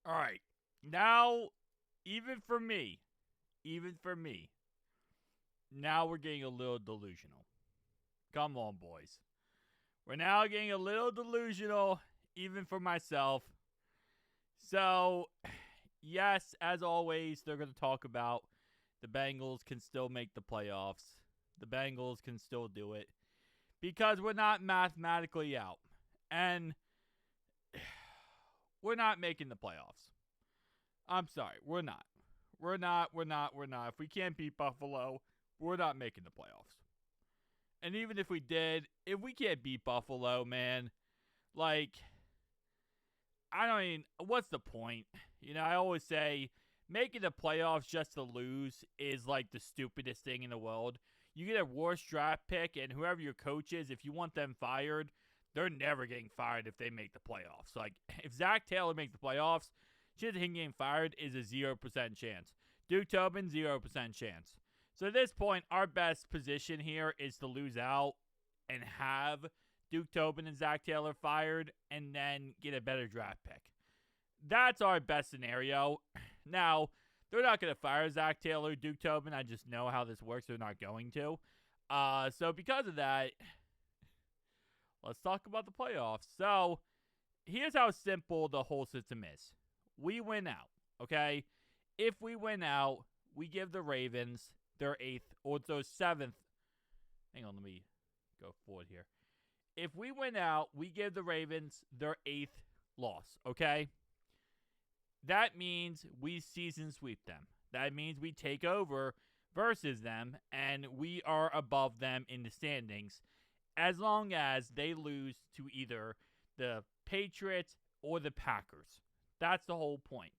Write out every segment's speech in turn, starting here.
All right. Now, even for me, now we're getting a little delusional. Come on, boys. We're now getting a little delusional, even for myself. So, yes, as always, they're going to talk about the Bengals can still make the playoffs. The Bengals can still do it because we're not mathematically out. And we're not making the playoffs. I'm sorry, we're not. We're not. If we can't beat Buffalo, we're not making the playoffs. And even if we did, if we can't beat Buffalo, man, like, what's the point? I always say making the playoffs just to lose is like the stupidest thing in the world. You get a worse draft pick, and whoever your coach is, if you want them fired, they're never getting fired if they make the playoffs. Like, if Zach Taylor makes the playoffs, chance of him getting fired is a 0% chance. Duke Tobin, 0% chance. So at this point, our best position here is to lose out and have Duke Tobin and Zach Taylor fired and then get a better draft pick. That's our best scenario. Now, they're not going to fire Zach Taylor, Duke Tobin. I just know how this works. They're not going to. So because of that, let's talk about the playoffs. So here's how simple the whole system is. We win out, okay? If we win out, we give the Ravens their 8th or their 7th. Hang on, let me go forward here. If we win out, we give the Ravens their 8th loss, okay? That means we season sweep them. That means we take over versus them, and we are above them in the standings as long as they lose to either the Patriots or the Packers. That's the whole point.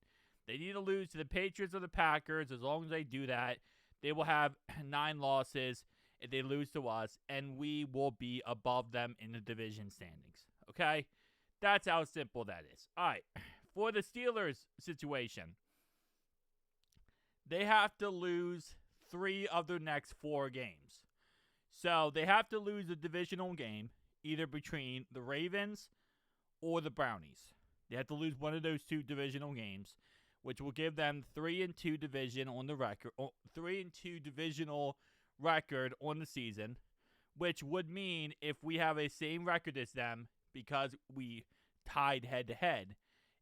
They need to lose to the Patriots or the Packers. As long as they do that, they will have 9 losses if they lose to us, and we will be above them in the division standings. Okay? That's how simple that is. All right. For the Steelers situation, they have to lose 3 of their next 4 games. So they have to lose a divisional game, either between the Ravens or the Brownies. They have to lose one of those 2 divisional games, which will give them 3-2 division on the record, 3-2 divisional record on the season, which would mean if we have a same record as them because we tied head to head,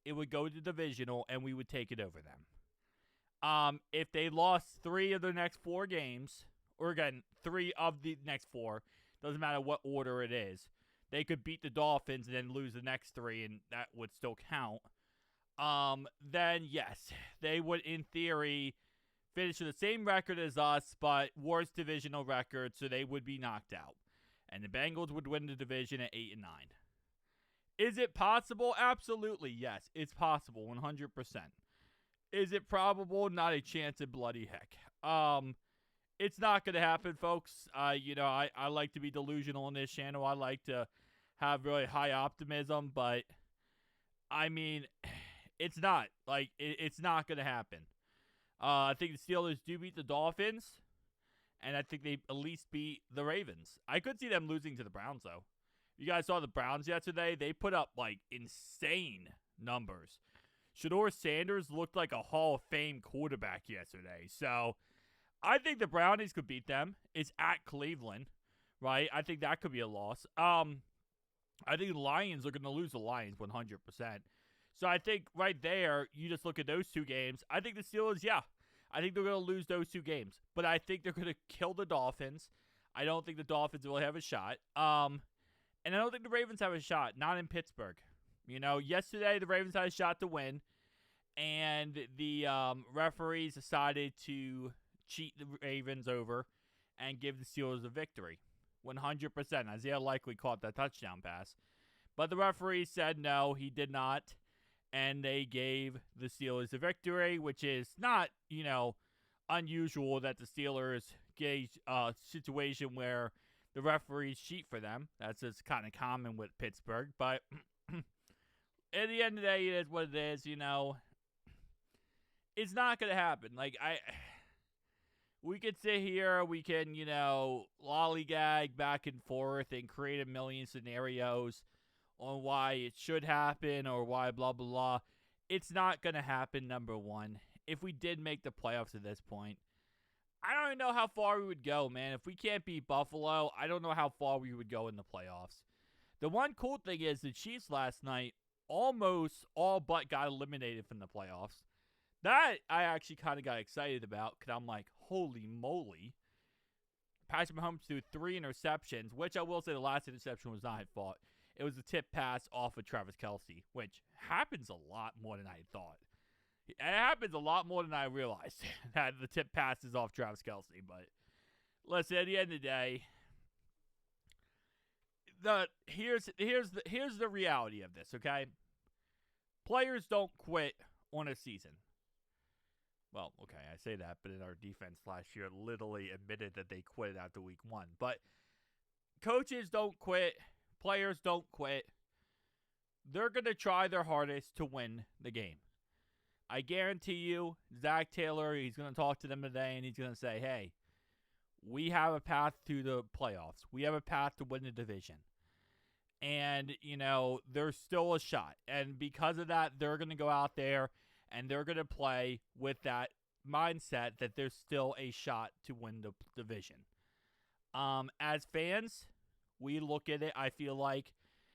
it would go to divisional and we would take it over them. If they lost 3 of their next 4 games, or again, 3 of the next 4, doesn't matter what order it is, they could beat the Dolphins and then lose the next 3, and that would still count. Then yes, they would, in theory, finish with the same record as us, but worse divisional record, so they would be knocked out. And the Bengals would win the division at 8-9. Is it possible? Absolutely, yes. It's possible, 100%. Is it probable? Not a chance in bloody heck. It's not going to happen, folks. I like to be delusional on this channel. I like to have really high optimism, but I mean, it's not. It's not going to happen. I think the Steelers do beat the Dolphins, and I think they at least beat the Ravens. I could see them losing to the Browns, though. You guys saw the Browns yesterday? They put up, insane numbers. Shedeur Sanders looked like a Hall of Fame quarterback yesterday. So, I think the Brownies could beat them. It's at Cleveland, right? I think that could be a loss. I think the Lions are going to lose the Lions 100%. So I think right there, you just look at those 2 games. I think the Steelers, I think they're going to lose those 2 games. But I think they're going to kill the Dolphins. I don't think the Dolphins really have a shot. And I don't think the Ravens have a shot. Not in Pittsburgh. Yesterday the Ravens had a shot to win. And the referees decided to cheat the Ravens over and give the Steelers a victory. 100%. Isaiah likely caught that touchdown pass. But the referee said no, he did not. And they gave the Steelers a victory, which is not, unusual that the Steelers get a situation where the referees cheat for them. That's just kind of common with Pittsburgh. But at the end of the day, it is what it is, It's not going to happen. We could sit here, we can, lollygag back and forth and create a million scenarios on why it should happen or why blah, blah, blah. It's not going to happen, number one. If we did make the playoffs at this point, I don't even know how far we would go, man. If we can't beat Buffalo, I don't know how far we would go in the playoffs. The one cool thing is the Chiefs last night almost all but got eliminated from the playoffs. That I actually kind of got excited about because I'm like, holy moly. Patrick Mahomes threw 3 interceptions, which I will say the last interception was not his fault. It was a tip pass off of Travis Kelce, which happens a lot more than I thought. It happens a lot more than I realized that the tip pass is off Travis Kelce. But listen, at the end of the day, here's the reality of this, okay? Players don't quit on a season. Well, okay, I say that, but in our defense last year literally admitted that they quit after week 1. But coaches don't quit. Players don't quit. They're going to try their hardest to win the game. I guarantee you, Zach Taylor, he's going to talk to them today, and he's going to say, hey, we have a path to the playoffs. We have a path to win the division. And, you know, there's still a shot. And because of that, they're going to go out there and they're going to play with that mindset that there's still a shot to win the division. As fans, we look at it, I feel like,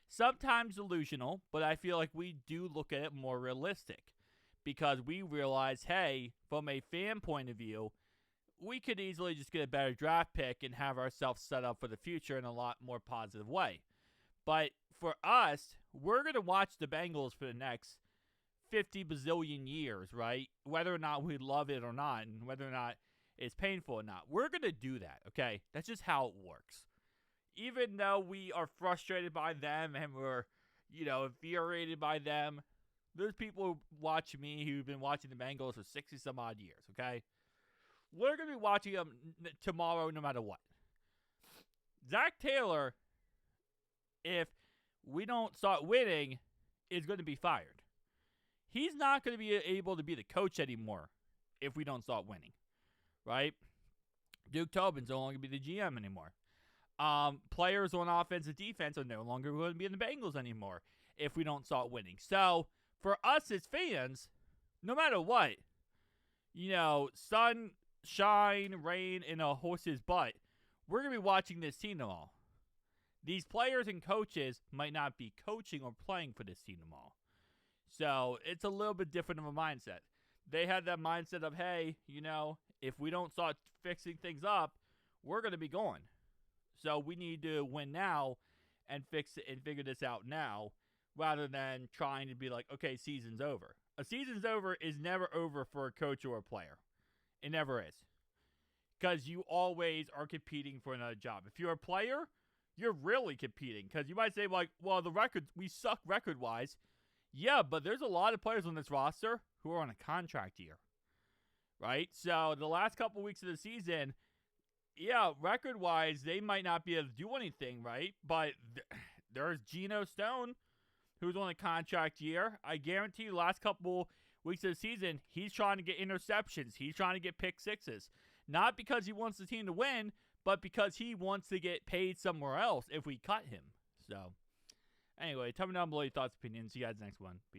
sometimes delusional, but I feel like we do look at it more realistic. Because we realize, hey, from a fan point of view, we could easily just get a better draft pick and have ourselves set up for the future in a lot more positive way. But for us, we're going to watch the Bengals for the next 50 bazillion years, right? Whether or not we love it or not, and whether or not it's painful or not. We're going to do that, okay? That's just how it works. Even though we are frustrated by them and we're, you know, infuriated by them, there's people who watch me who've been watching the Bengals for 60-some-odd years, okay? We're going to be watching them tomorrow no matter what. Zach Taylor, if we don't start winning, is going to be fired. He's not going to be able to be the coach anymore if we don't start winning, right? Duke Tobin's no longer going to be the GM anymore. Players on offense and defense are no longer going to be in the Bengals anymore if we don't start winning. So, for us as fans, no matter what, you know, sun, shine, rain, in a horse's butt, we're going to be watching this team tomorrow. These players and coaches might not be coaching or playing for this team tomorrow. So, it's a little bit different of a mindset. They had that mindset of, hey, you know, if we don't start fixing things up, we're going to be gone. So, we need to win now and fix it and figure this out now, rather than trying to be like, okay, season's over. A season's over is never over for a coach or a player. It never is. Because you always are competing for another job. If you're a player, you're really competing. Because you might say, like, well, the record, we suck record-wise. Yeah, but there's a lot of players on this roster who are on a contract year. Right? So, the last couple weeks of the season, yeah, record-wise, they might not be able to do anything, right? But there's Geno Stone, who's on a contract year. I guarantee you, last couple weeks of the season, he's trying to get interceptions. He's trying to get pick sixes. Not because he wants the team to win, but because he wants to get paid somewhere else if we cut him. So, anyway, tell me down below your thoughts and opinions. See you guys next one. Peace.